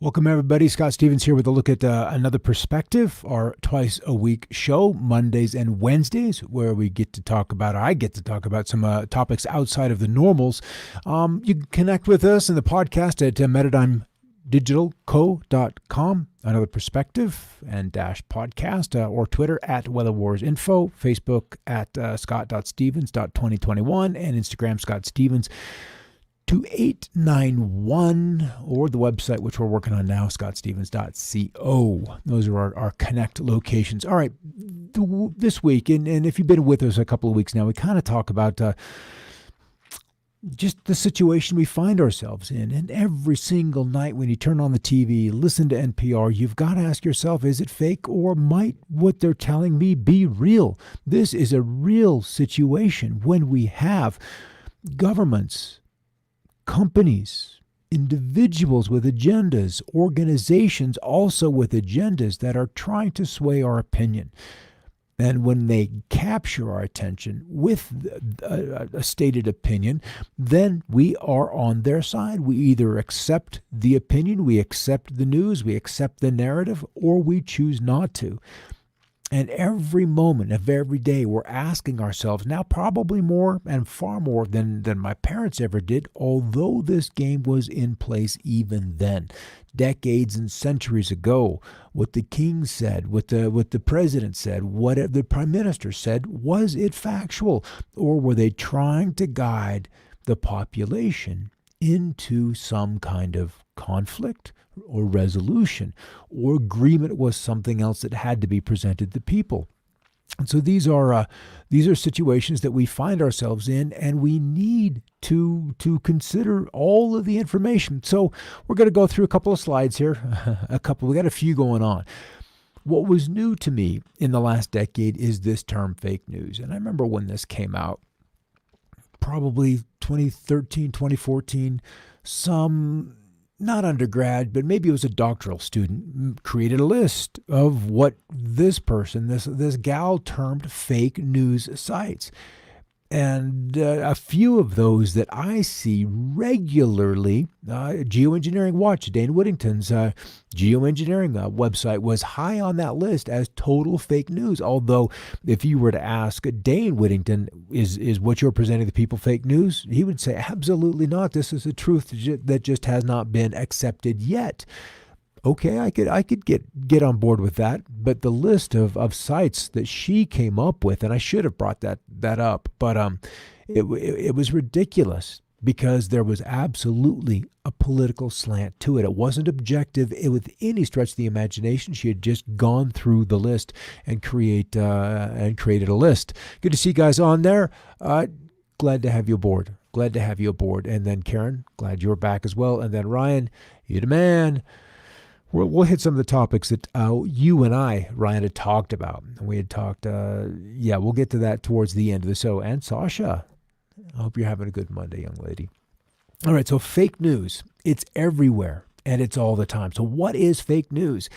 Welcome, everybody. Scott Stevens here with a look at another perspective, our twice a week show, Mondays and Wednesdays, where I get to talk about some topics outside of the normals. You can connect with us in the podcast at metadimedigitalco.com, another perspective and dash podcast, or Twitter at Weather Wars Info, Facebook at scott.stevens.2021, and Instagram Scott Stevens 2891, or the website, which we're working on now, scottstevens.co. Those are our connect locations. All right, this week, and if you've been with us a couple of weeks now, we kind of talk about just the situation we find ourselves in. And every single night when you turn on the TV, listen to NPR, you've got to ask yourself, is it fake, or might what they're telling me be real? This is a real situation when we have governments, companies, individuals with agendas, organizations also with agendas that are trying to sway our opinion. And when they capture our attention with a stated opinion, then we are on their side. We either accept the opinion, we accept the news, we accept the narrative, or we choose not to. And every moment of every day, we're asking ourselves, now probably more and far more than my parents ever did, although this game was in place even then, decades and centuries ago. What the king said, what the president said, what the prime minister said, was it factual? Or were they trying to guide the population into some kind of conflict or resolution, or agreement was something else that had to be presented to people? And so these are situations that we find ourselves in, and we need to consider all of the information. So we're going to go through a couple of slides here. We got a few going on. What was new to me in the last decade is this term fake news. And I remember when this came out, probably 2013, 2014, some, not undergrad, but maybe it was a doctoral student, created a list of what this person, this gal, termed fake news sites. And a few of those that I see regularly, Geoengineering Watch, Dane Whittington's geoengineering website was high on that list as total fake news. Although if you were to ask Dane Whittington, is what you're presenting the people fake news? He would say, absolutely not. This is a truth that just has not been accepted yet. Okay, I could get on board with that, but the list of sites that she came up with, and I should have brought that up, but it was ridiculous because there was absolutely a political slant to it. It wasn't objective with any stretch of the imagination. She had just gone through the list and created a list. Good to see you guys on there. Glad to have you aboard. And then Karen, glad you're back as well. And then Ryan, you the man. We'll hit some of the topics that you and I, Ryan, had talked about. We had talked, we'll get to that towards the end of the show. And Sasha, I hope you're having a good Monday, young lady. All right, so fake news, it's everywhere and it's all the time. So what is fake news?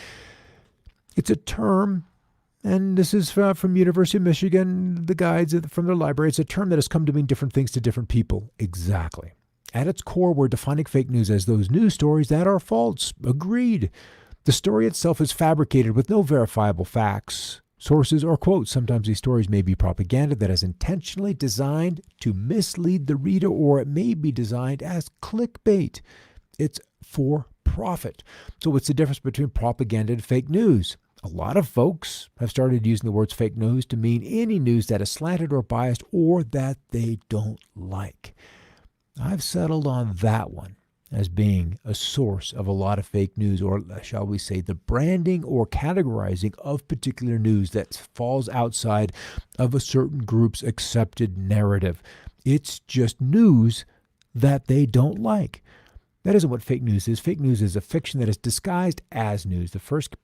It's a term, and this is from University of Michigan, the guides from their library. It's a term that has come to mean different things to different people. Exactly. At its core, we're defining fake news as those news stories that are false. Agreed. The story itself is fabricated with no verifiable facts, sources, or quotes. Sometimes these stories may be propaganda that is intentionally designed to mislead the reader, or it may be designed as clickbait. It's for profit. So what's the difference between propaganda and fake news? A lot of folks have started using the words fake news to mean any news that is slanted or biased or that they don't like. I've settled on that one as being a source of a lot of fake news, or shall we say the branding or categorizing of particular news that falls outside of a certain group's accepted narrative. It's just news that they don't like. That isn't what fake news is. Fake news is a fiction that is disguised as news. The first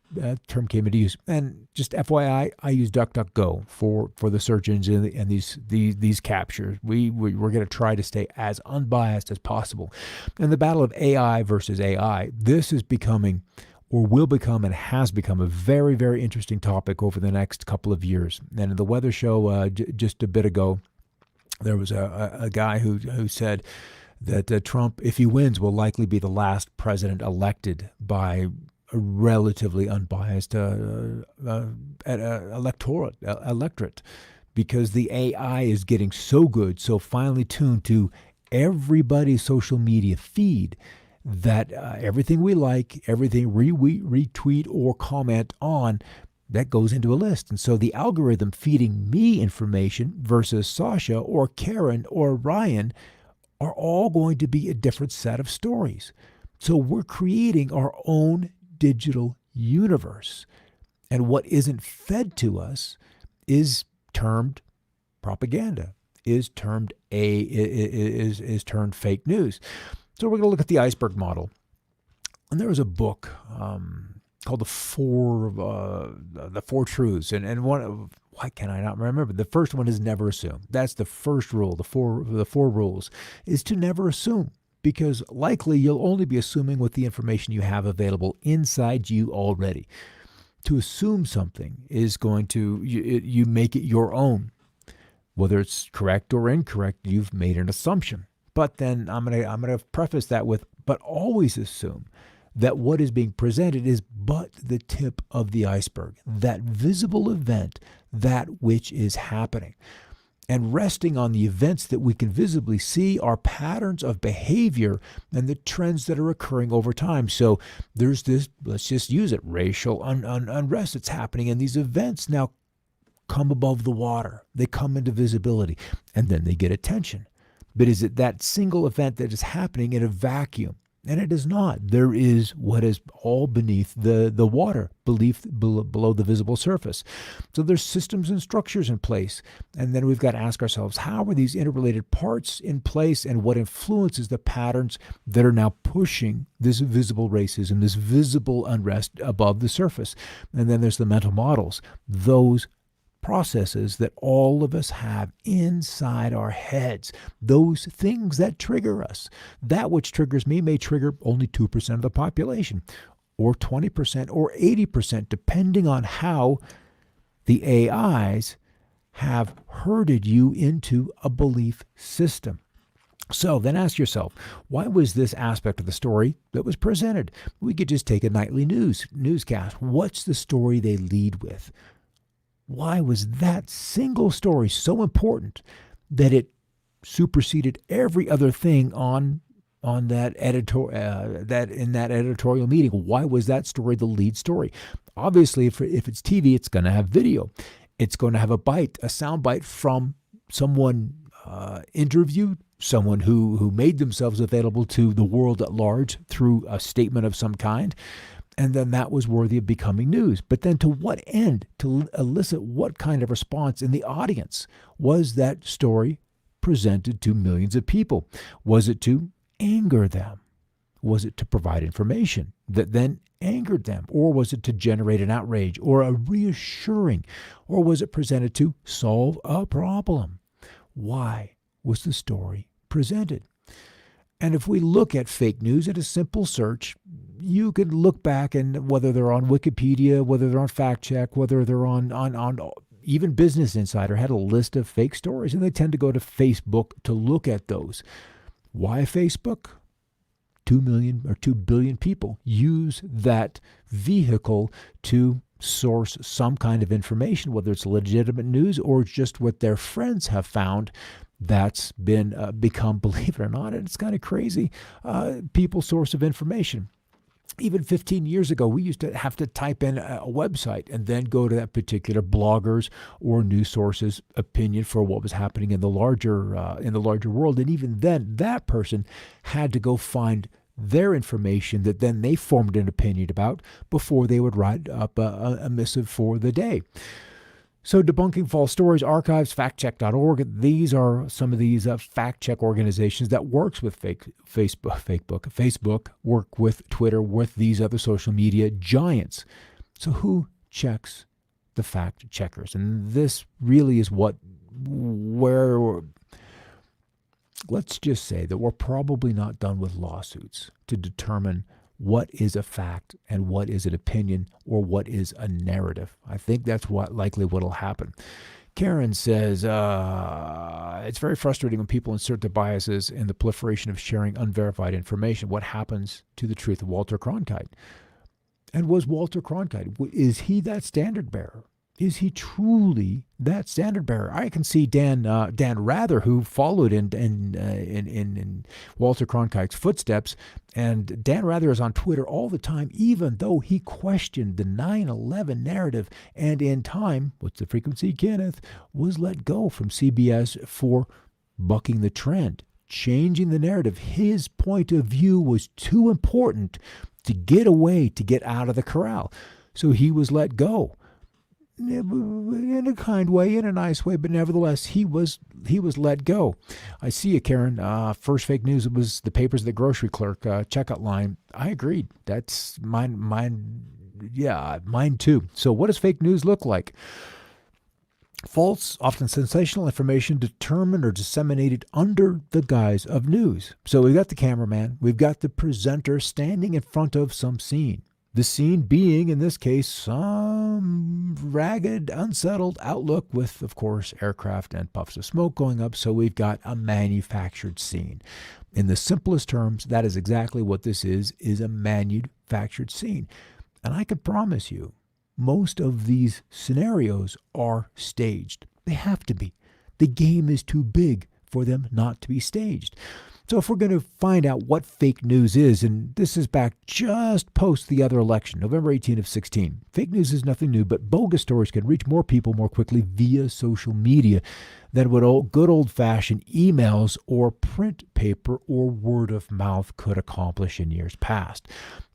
term came into use, and just FYI, I use DuckDuckGo for the search engine and these captures. We're going to try to stay as unbiased as possible. And the battle of AI versus AI, this is becoming, or will become, and has become a very, very interesting topic over the next couple of years. And in the weather show just a bit ago, there was a guy who said that Trump, if he wins, will likely be the last president elected by a relatively unbiased electorate, because the AI is getting so good, so finely tuned to everybody's social media feed, that everything we like, everything retweet or comment on, that goes into a list. And so the algorithm feeding me information versus Sasha or Karen or Ryan are all going to be a different set of stories. So we're creating our own digital universe. And what isn't fed to us is termed propaganda, is termed is termed fake news. So we're going to look at the iceberg model. And there was a book called the Four Truths, and one, why can I not remember? The first one is never assume. That's the first rule. The four rules is to never assume, because likely you'll only be assuming with the information you have available inside you already. To assume something is going to you make it your own. Whether it's correct or incorrect, you've made an assumption. But then I'm gonna preface that with, but always assume that what is being presented is but the tip of the iceberg, that visible event, that which is happening. And resting on the events that we can visibly see are patterns of behavior and the trends that are occurring over time. So there's this, let's just use it, racial unrest that's happening, and these events now come above the water. They come into visibility, and then they get attention. But is it that single event that is happening in a vacuum? And it is not. There is what is all beneath the water, below the visible surface. So there's systems and structures in place. And then we've got to ask ourselves, how are these interrelated parts in place, and what influences the patterns that are now pushing this visible racism, this visible unrest above the surface? And then there's the mental models, those processes that all of us have inside our heads, those things that trigger us. That which triggers me may trigger only 2% of the population, or 20%, or 80%, depending on how the AIs have herded you into a belief system. So then ask yourself, why was this aspect of the story that was presented? We could just take a nightly newscast. What's the story they lead with? Why was that single story so important that it superseded every other thing on that editorial meeting? Why was that story the lead story? Obviously, if it's TV, it's going to have video. It's going to have a sound bite from someone interviewed, someone who made themselves available to the world at large through a statement of some kind. And then that was worthy of becoming news. But then to what end? To elicit what kind of response in the audience? Was that story presented to millions of people? Was it to anger them? Was it to provide information that then angered them? Or was it to generate an outrage or a reassuring? Or was it presented to solve a problem? Why was the story presented? And if we look at fake news at a simple search, you could look back, and whether they're on Wikipedia, whether they're on Fact Check, whether they're on even Business Insider had a list of fake stories, and they tend to go to Facebook to look at those. Why Facebook? 2 million or 2 billion people use that vehicle to source some kind of information, whether it's legitimate news or just what their friends have found that's been become, believe it or not, and it's kind of crazy, people's source of information. Even 15 years ago, we used to have to type in a website and then go to that particular blogger's or news source's opinion for what was happening in the larger world. And even then, that person had to go find their information that then they formed an opinion about before they would write up a missive for the day. So debunking false stories, archives, factcheck.org, these are some of these fact-check organizations that works with Facebook work with Twitter, with these other social media giants. So who checks the fact checkers? And this really is where let's just say that we're probably not done with lawsuits to determine what is a fact and what is an opinion or what is a narrative. I think that's likely what will happen. Karen says, it's very frustrating when people insert their biases in the proliferation of sharing unverified information. What happens to the truth of Walter Cronkite? And was Walter Cronkite, is he that standard bearer? Is he truly that standard bearer? I can see Dan Rather, who followed in Walter Cronkite's footsteps, and Dan Rather is on Twitter all the time, even though he questioned the 9/11 narrative, and in time, what's the frequency, Kenneth, was let go from CBS for bucking the trend, changing the narrative. His point of view was too important to get away, to get out of the corral, so he was let go. In a kind way, in a nice way, but nevertheless, he was let go. I see you, Karen. First fake news was the papers of the grocery clerk checkout line. I agreed. That's mine. Yeah, mine too. So what does fake news look like? False, often sensational information determined or disseminated under the guise of news. So we've got the cameraman, we've got the presenter standing in front of some scene. The scene being, in this case, some ragged, unsettled outlook with, of course, aircraft and puffs of smoke going up. So we've got a manufactured scene. In the simplest terms, that is exactly what this is a manufactured scene. And I can promise you, most of these scenarios are staged. They have to be. The game is too big for them not to be staged. So if we're going to find out what fake news is, and this is back just post the other election, November 18 of 16, fake news is nothing new, but bogus stories can reach more people more quickly via social media than what good old-fashioned emails or print paper or word of mouth could accomplish in years past.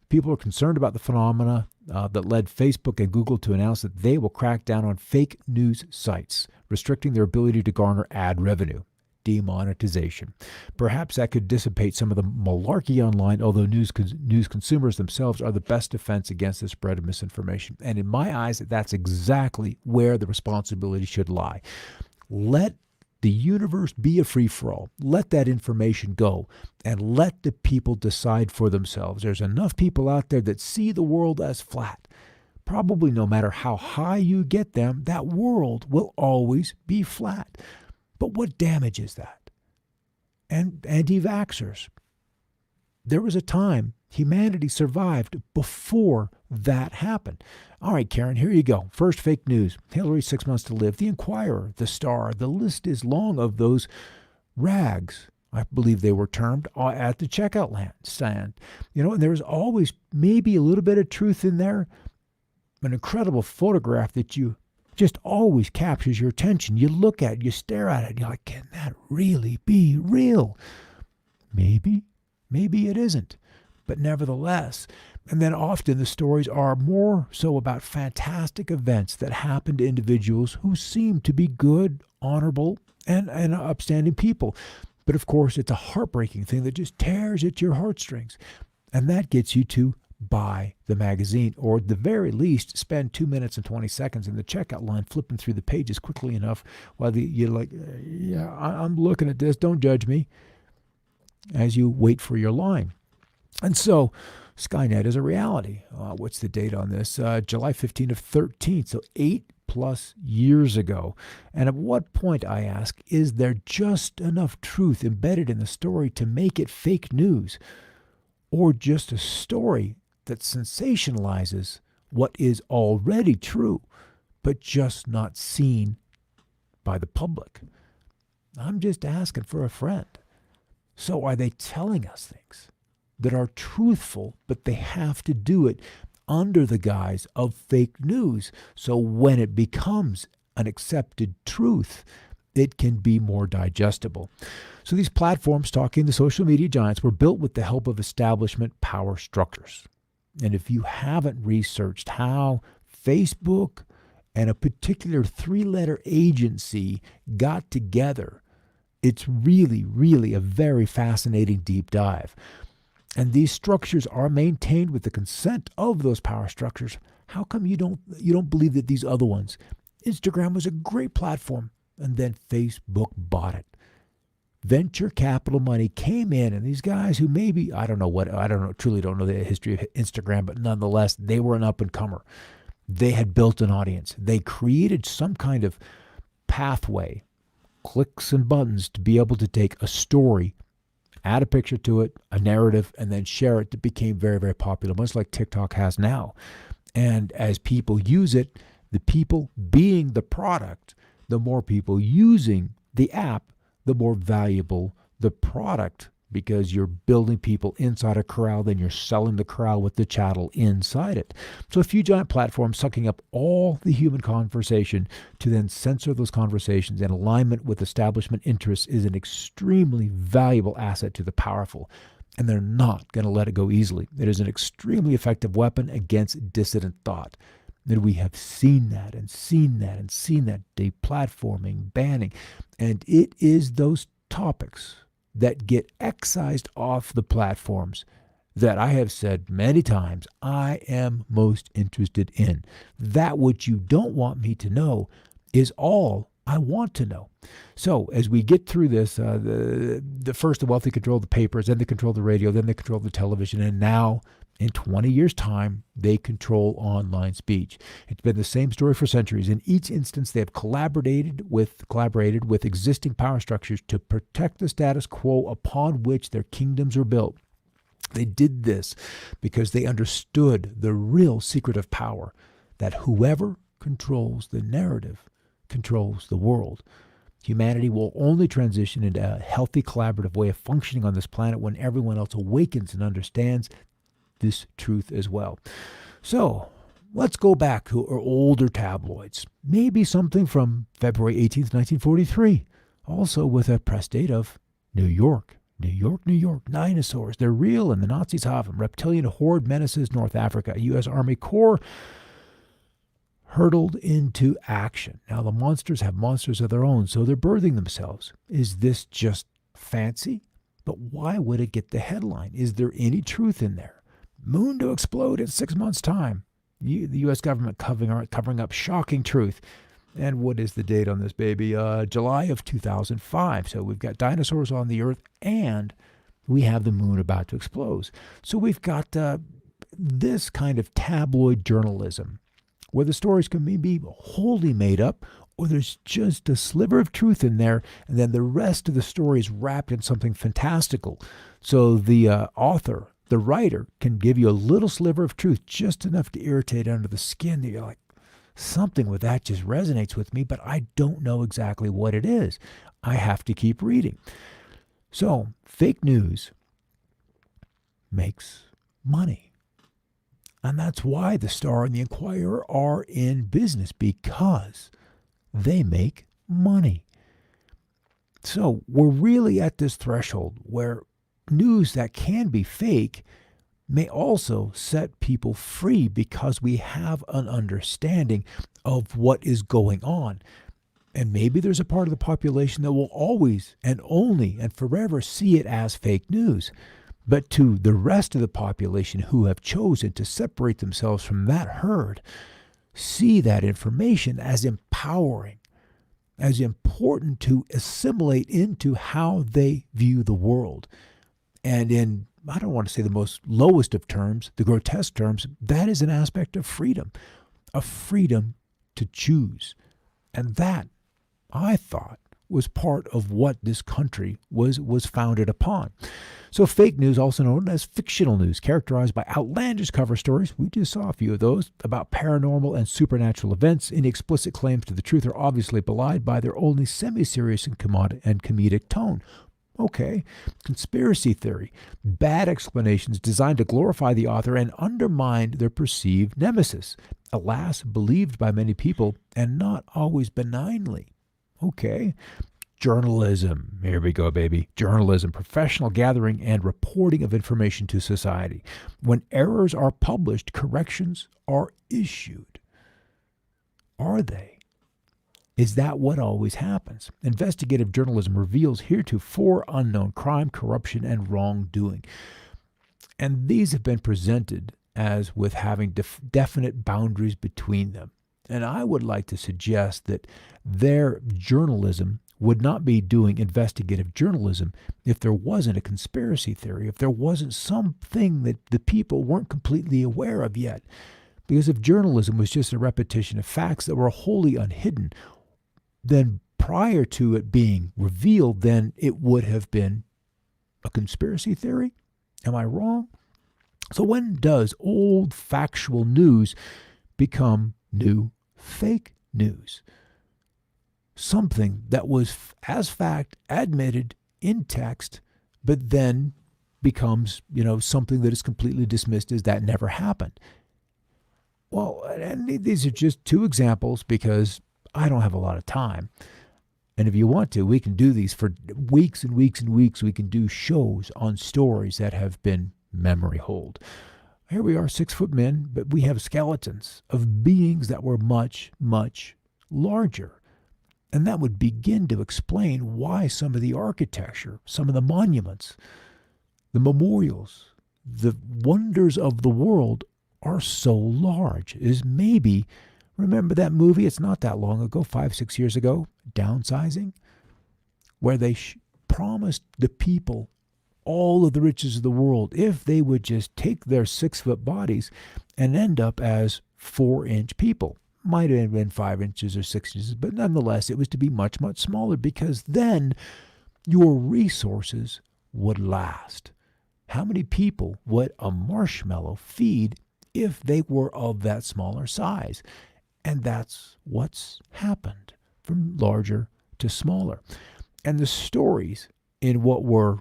People are concerned about the phenomena that led Facebook and Google to announce that they will crack down on fake news sites, restricting their ability to garner ad revenue. Demonetization. Perhaps that could dissipate some of the malarkey online, although news consumers themselves are the best defense against the spread of misinformation. And in my eyes, that's exactly where the responsibility should lie. Let the universe be a free-for-all. Let that information go and let the people decide for themselves. There's enough people out there that see the world as flat. Probably no matter how high you get them, that world will always be flat. But what damage is that? And anti-vaxxers. There was a time humanity survived before that happened. All right, Karen, here you go. First fake news. Hillary, 6 months to live. The Inquirer, the Star. The list is long of those rags, I believe they were termed, at the checkout stand. And there's always maybe a little bit of truth in there. An incredible photograph that you just always captures your attention. You look at it, you stare at it, and you're like, can that really be real? Maybe it isn't, but nevertheless. And then often the stories are more so about fantastic events that happen to individuals who seem to be good, honorable, and upstanding people. But of course, it's a heartbreaking thing that just tears at your heartstrings. And that gets you to buy the magazine, or at the very least, spend 2 minutes and 20 seconds in the checkout line flipping through the pages quickly enough while you're like, yeah, I'm looking at this, don't judge me, as you wait for your line. And so Skynet is a reality. What's the date on this? July 15 of 13, so 8+ years ago. And at what point, I ask, is there just enough truth embedded in the story to make it fake news, or just a story that sensationalizes what is already true, but just not seen by the public? I'm just asking for a friend. So are they telling us things that are truthful, but they have to do it under the guise of fake news? So when it becomes an accepted truth, it can be more digestible. So these platforms, talking the social media giants, were built with the help of establishment power structures. And if you haven't researched how Facebook and a particular 3-letter agency got together, it's really, really a very fascinating deep dive. And these structures are maintained with the consent of those power structures. How come you don't believe that these other ones? Instagram was a great platform, and then Facebook bought it. Venture capital money came in, and these guys who maybe, truly don't know the history of Instagram, but nonetheless, they were an up-and-comer. They had built an audience. They created some kind of pathway, clicks and buttons to be able to take a story, add a picture to it, a narrative, and then share it, that became very, very popular, much like TikTok has now. And as people use it, the people being the product, the more people using the app, the more valuable the product, because you're building people inside a corral, then you're selling the corral with the chattel inside it. So a few giant platforms sucking up all the human conversation to then censor those conversations in alignment with establishment interests is an extremely valuable asset to the powerful. And they're not going to let it go easily. It is an extremely effective weapon against dissident thought. And we have seen that and seen that and seen that, deplatforming, banning. And it is those topics that get excised off the platforms that I have said many times I am most interested in. That which you don't want me to know is all I want to know. So as we get through this, the first the wealthy control the papers, then they control the radio, then they control the television, and now in 20 years' time, they control online speech. It's been the same story for centuries. In each instance, they have collaborated with existing power structures to protect the status quo upon which their kingdoms are built. They did this because they understood the real secret of power, that whoever controls the narrative controls the world. Humanity will only transition into a healthy collaborative way of functioning on this planet when everyone else awakens and understands this truth as well. So let's go back to our older tabloids. Maybe something from February 18th, 1943, also with a press date of New York. New York, New York, dinosaurs. They're real and the Nazis have them. Reptilian horde menaces North Africa. A U.S. Army Corps hurtled into action. Now the monsters have monsters of their own, so they're birthing themselves. Is this just fancy? But why would it get the headline? Is there any truth in there? Moon to explode in 6 months' time. The U.S. government covering up shocking truth. And what is the date on this baby? July of 2005. So we've got dinosaurs on the Earth, and we have the moon about to explode. So we've got this kind of tabloid journalism, where the stories can be wholly made up, or there's just a sliver of truth in there, and then the rest of the story is wrapped in something fantastical. So the author, the writer, can give you a little sliver of truth, just enough to irritate under the skin that you're like, something with that just resonates with me, but I don't know exactly what it is. I have to keep reading. So fake news makes money. And that's why the Star and the Inquirer are in business, because they make money. So we're really at this threshold where news that can be fake may also set people free, because we have an understanding of what is going on. And maybe there's a part of the population that will always and only and forever see it as fake news. But to the rest of the population who have chosen to separate themselves from that herd, see that information as empowering, as important to assimilate into how they view the world. And in, I don't want to say the most lowest of terms, the grotesque terms, that is an aspect of freedom, a freedom to choose. And that, I thought, was part of what this country was founded upon. So fake news, also known as fictional news, characterized by outlandish cover stories, we just saw a few of those, about paranormal and supernatural events. Any explicit claims to the truth are obviously belied by their only semi-serious and comedic tone. Okay. Conspiracy theory, bad explanations designed to glorify the author and undermine their perceived nemesis. Alas, believed by many people and not always benignly. Okay. Journalism. Here we go, baby. Journalism, professional gathering and reporting of information to society. When errors are published, corrections are issued. Are they? Is that what always happens? Investigative journalism reveals heretofore unknown crime, corruption, and wrongdoing. And these have been presented as with having definite boundaries between them. And I would like to suggest that their journalism would not be doing investigative journalism if there wasn't a conspiracy theory, if there wasn't something that the people weren't completely aware of yet. Because if journalism was just a repetition of facts that were wholly unhidden, then prior to it being revealed, then it would have been a conspiracy theory. Am I wrong? So when does old factual news become new fake news? Something that was as fact admitted in text, but then becomes, something that is completely dismissed as that never happened. Well, and these are just two examples because I don't have a lot of time. And if you want to, we can do these for weeks and weeks and weeks. We can do shows on stories that have been memory holed. Here we are, 6-foot men, but we have skeletons of beings that were much, much larger. And that would begin to explain why some of the architecture, some of the monuments, the memorials, the wonders of the world are so large. Is maybe, remember that movie? It's not that long ago, 5-6 years ago, Downsizing, where they promised the people all of the riches of the world if they would just take their 6-foot bodies and end up as 4-inch people. Might have been 5 inches or 6 inches, but nonetheless, it was to be much, much smaller because then your resources would last. How many people would a marshmallow feed if they were of that smaller size? And that's what's happened from larger to smaller. And the stories in what were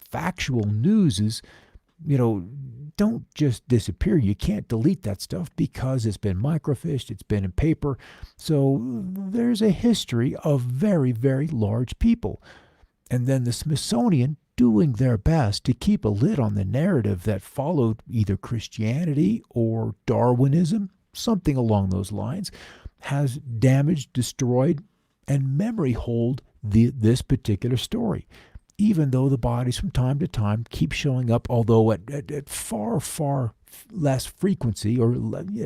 factual news is, don't just disappear. You can't delete that stuff because it's been microfished, it's been in paper. So there's a history of very, very large people. And then the Smithsonian doing their best to keep a lid on the narrative that followed either Christianity or Darwinism, something along those lines, has damaged, destroyed, and memory holed this particular story. Even though the bodies from time to time keep showing up, although at far, far less frequency or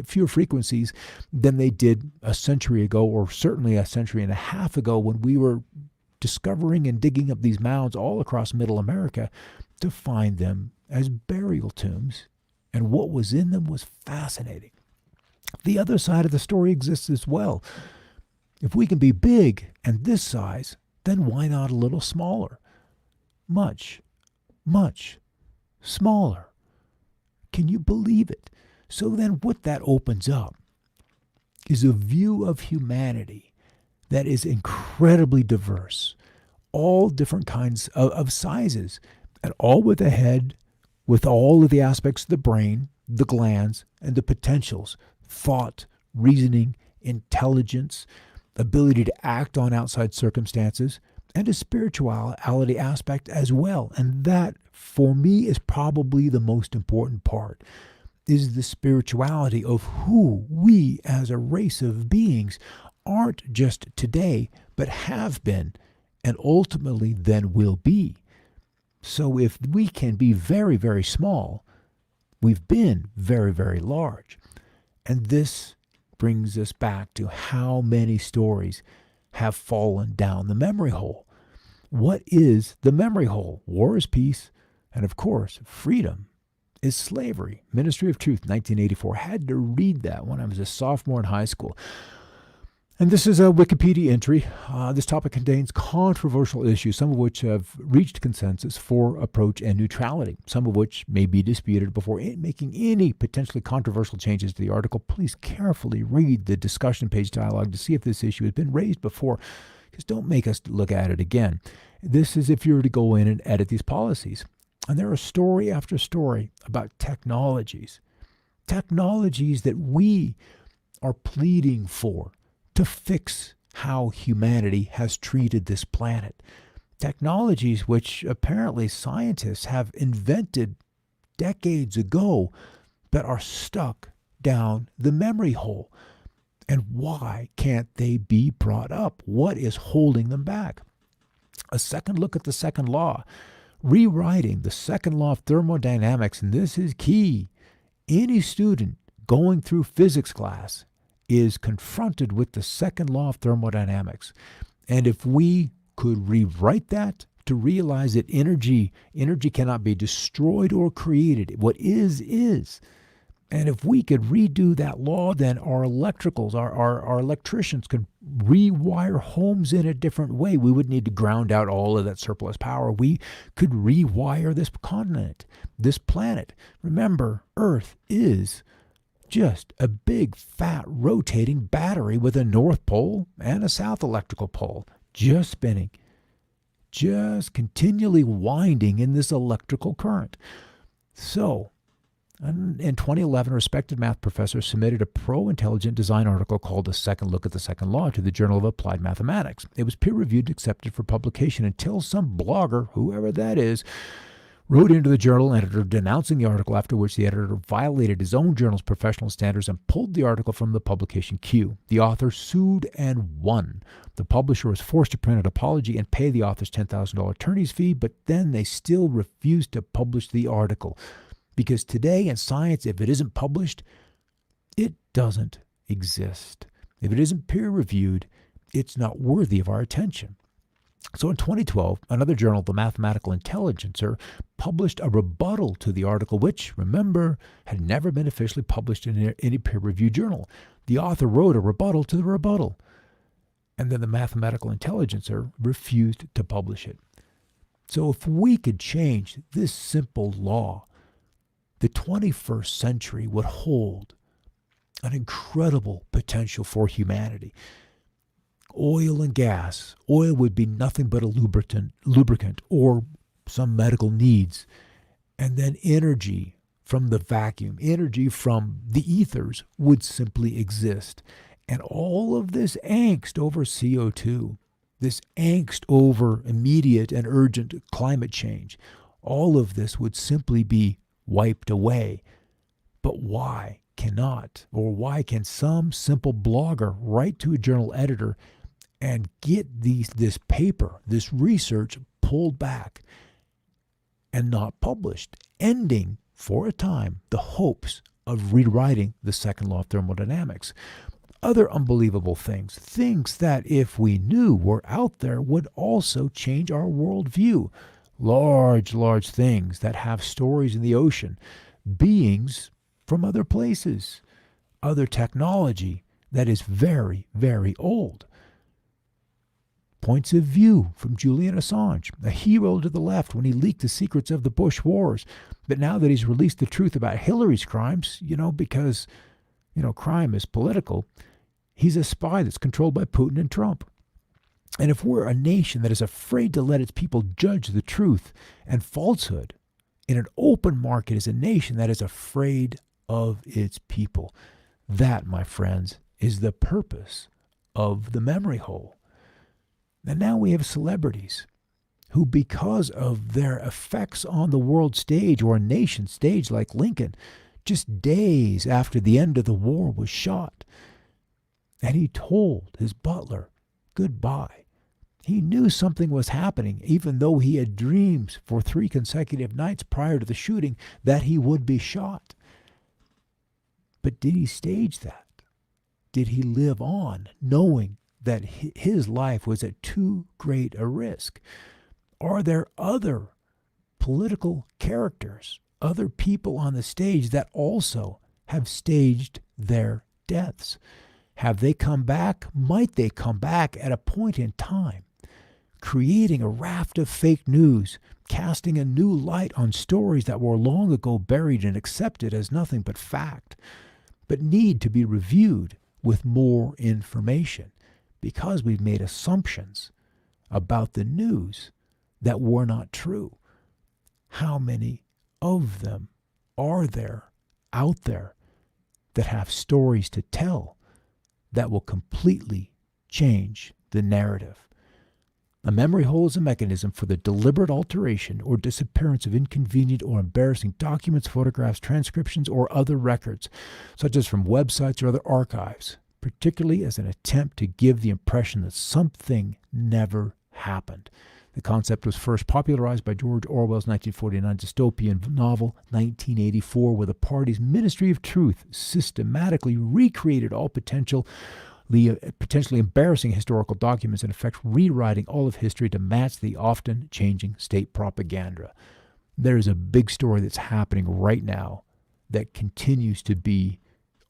fewer frequencies than they did a century ago, or certainly a century and a half ago when we were discovering and digging up these mounds all across Middle America to find them as burial tombs. And what was in them was fascinating. The other side of the story exists as well. If we can be big and this size, then why not a little smaller? Much, much smaller. Can you believe it? So then what that opens up is a view of humanity that is incredibly diverse, all different kinds of sizes, and all with a head, with all of the aspects of the brain, the glands, and the potentials, thought, reasoning, intelligence, ability to act on outside circumstances, and a spirituality aspect as well. And that, for me, is probably the most important part, is the spirituality of who we as a race of beings aren't just today, but have been, and ultimately then will be. So if we can be very, very small, we've been very, very large. And this brings us back to how many stories have fallen down the memory hole. What is the memory hole? War is peace, and of course, freedom is slavery. Ministry of Truth, 1984. I had to read that when I was a sophomore in high school. And this is a Wikipedia entry. This topic contains controversial issues, some of which have reached consensus for approach and neutrality, some of which may be disputed. Before making any potentially controversial changes to the article, please carefully read the discussion page dialogue to see if this issue has been raised before, because don't make us look at it again. This is if you were to go in and edit these policies. And there are story after story about technologies that we are pleading for to fix how humanity has treated this planet. Technologies which apparently scientists have invented decades ago but are stuck down the memory hole. And why can't they be brought up? What is holding them back? A second look at the second law, rewriting the second law of thermodynamics, and this is key. Any student going through physics class is confronted with the second law of thermodynamics. And if we could rewrite that to realize that energy cannot be destroyed or created. What is. And if we could redo that law, then our electricals, our electricians could rewire homes in a different way. We would need to ground out all of that surplus power. We could rewire this continent, this planet. Remember, Earth is just a big, fat, rotating battery with a north pole and a south electrical pole, just spinning, just continually winding in this electrical current. So, in 2011, a respected math professor submitted a pro-intelligent design article called A Second Look at the Second Law to the Journal of Applied Mathematics. It was peer-reviewed and accepted for publication until some blogger, whoever that is, wrote into the journal editor denouncing the article, after which the editor violated his own journal's professional standards and pulled the article from the publication queue. The author sued and won. The publisher was forced to print an apology and pay the author's $10,000 attorney's fee, but then they still refused to publish the article. Because today in science, if it isn't published, it doesn't exist. If it isn't peer-reviewed, it's not worthy of our attention. So in 2012, another journal, The Mathematical Intelligencer, published a rebuttal to the article, which, remember, had never been officially published in any peer-reviewed journal. The author wrote a rebuttal to the rebuttal, and then the Mathematical Intelligencer refused to publish it. So if we could change this simple law, the 21st century would hold an incredible potential for humanity. Oil and gas. Oil would be nothing but a lubricant or some medical needs. And then energy from the vacuum, energy from the ethers would simply exist. And all of this angst over CO2, this angst over immediate and urgent climate change, all of this would simply be wiped away. But why why can some simple blogger write to a journal editor and get this paper, this research pulled back and not published, ending for a time the hopes of rewriting the second law of thermodynamics? Other unbelievable things that if we knew were out there would also change our worldview. Large things that have stories in the ocean, beings from other places, other technology that is very, very old. Points of view from Julian Assange, a hero to the left when he leaked the secrets of the Bush wars. But now that he's released the truth about Hillary's crimes, because, crime is political, he's a spy that's controlled by Putin and Trump. And if we're a nation that is afraid to let its people judge the truth and falsehood in an open market, is a nation that is afraid of its people. That, my friends, is the purpose of the memory hole. And now we have celebrities who, because of their effects on the world stage or a nation stage like Lincoln, just days after the end of the war was shot, and he told his butler goodbye. He knew something was happening, even though he had dreams for 3 consecutive nights prior to the shooting that he would be shot. But did he stage that? Did he live on knowing that his life was at too great a risk? Are there other political characters, other people on the stage that also have staged their deaths? Have they come back? Might they come back at a point in time, creating a raft of fake news, casting a new light on stories that were long ago buried and accepted as nothing but fact, but need to be reviewed with more information because we've made assumptions about the news that were not true? How many of them are there out there that have stories to tell that will completely change the narrative? A memory hole is a mechanism for the deliberate alteration or disappearance of inconvenient or embarrassing documents, photographs, transcriptions, or other records, such as from websites or other archives, particularly as an attempt to give the impression that something never happened. The concept was first popularized by George Orwell's 1949 dystopian novel 1984, where the party's Ministry of Truth systematically recreated all potentially embarrassing historical documents, in effect rewriting all of history to match the often changing state propaganda. There is a big story that's happening right now that continues to be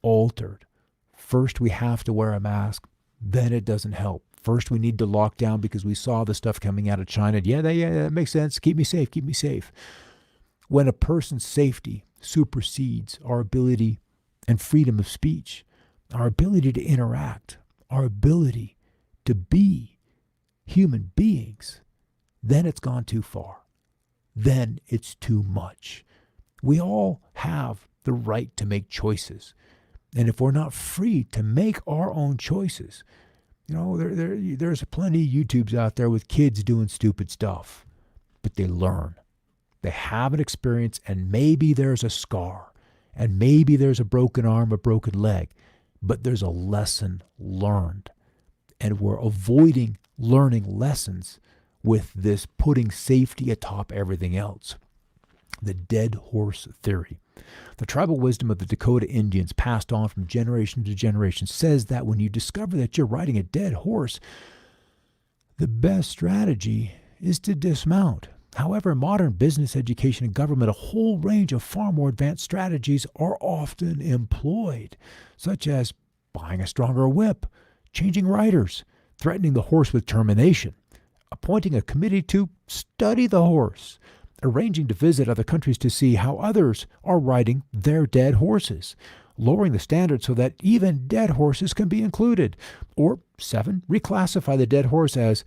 altered. First, we have to wear a mask. then it doesn't help. First, we need to lock down because we saw the stuff coming out of China. Yeah, that makes sense. Keep me safe. Keep me safe. When a person's safety supersedes our ability and freedom of speech, our ability to interact, our ability to be human beings, then it's gone too far. Then it's too much. We all have the right to make choices. And if we're not free to make our own choices, there's plenty of YouTubes out there with kids doing stupid stuff, but they learn. They have an experience, and maybe there's a scar, and maybe there's a broken arm, a broken leg, but there's a lesson learned. And we're avoiding learning lessons with this putting safety atop everything else. The dead horse theory. The tribal wisdom of the Dakota Indians, passed on from generation to generation, says that when you discover that you're riding a dead horse, the best strategy is to dismount. However, in modern business, education, and government, a whole range of far more advanced strategies are often employed, such as buying a stronger whip, changing riders, threatening the horse with termination, appointing a committee to study the horse, arranging to visit other countries to see how others are riding their dead horses, lowering the standard so that even dead horses can be included, or 7, reclassify the dead horse as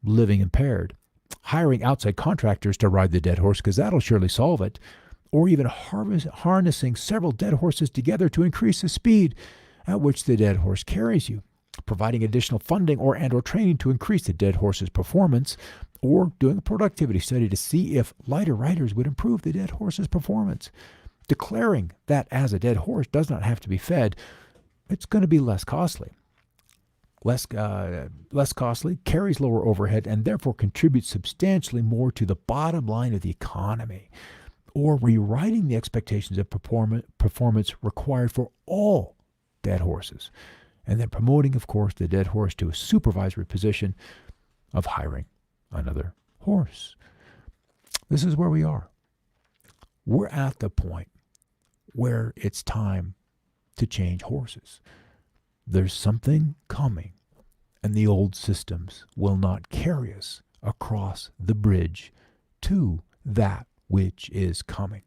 living impaired, hiring outside contractors to ride the dead horse because that'll surely solve it, or even harnessing several dead horses together to increase the speed at which the dead horse carries you, providing additional funding or training to increase the dead horse's performance, or doing a productivity study to see if lighter riders would improve the dead horse's performance. Declaring that as a dead horse does not have to be fed, it's going to be less costly. Less costly, carries lower overhead, and therefore contributes substantially more to the bottom line of the economy. Or rewriting the expectations of performance required for all dead horses. And then promoting, of course, the dead horse to a supervisory position of hiring another horse. This is where we are. We're at the point where it's time to change horses. There's something coming, and the old systems will not carry us across the bridge to that which is coming.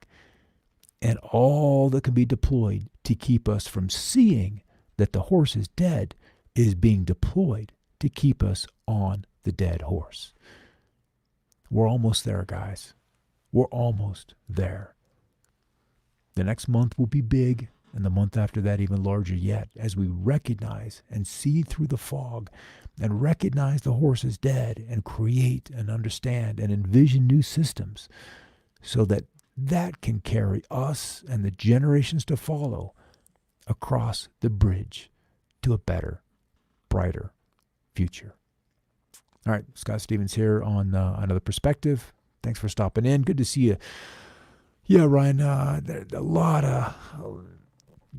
And all that can be deployed to keep us from seeing that the horse is dead is being deployed to keep us on the dead horse. We're almost there, guys. We're almost there. The next month will be big, and the month after that even larger yet, as we recognize and see through the fog and recognize the horse is dead and create and understand and envision new systems so that that can carry us and the generations to follow across the bridge to a better, brighter future. All right, Scott Stevens here on Another Perspective. Thanks for stopping in. Good to see you. Yeah, Ryan, a lot of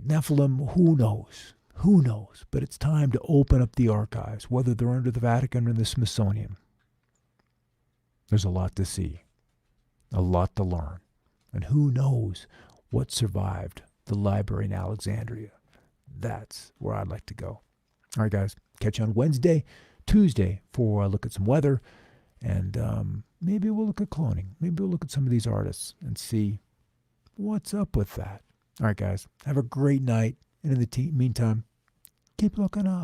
Nephilim, who knows? Who knows? But it's time to open up the archives, whether they're under the Vatican or the Smithsonian. There's a lot to see, a lot to learn. And who knows what survived the library in Alexandria. That's where I'd like to go. All right, guys, catch you on Wednesday, Tuesday for a look at some weather. And maybe we'll look at cloning. Maybe we'll look at some of these artists and see what's up with that. All right, guys, have a great night. And in the meantime, keep looking up.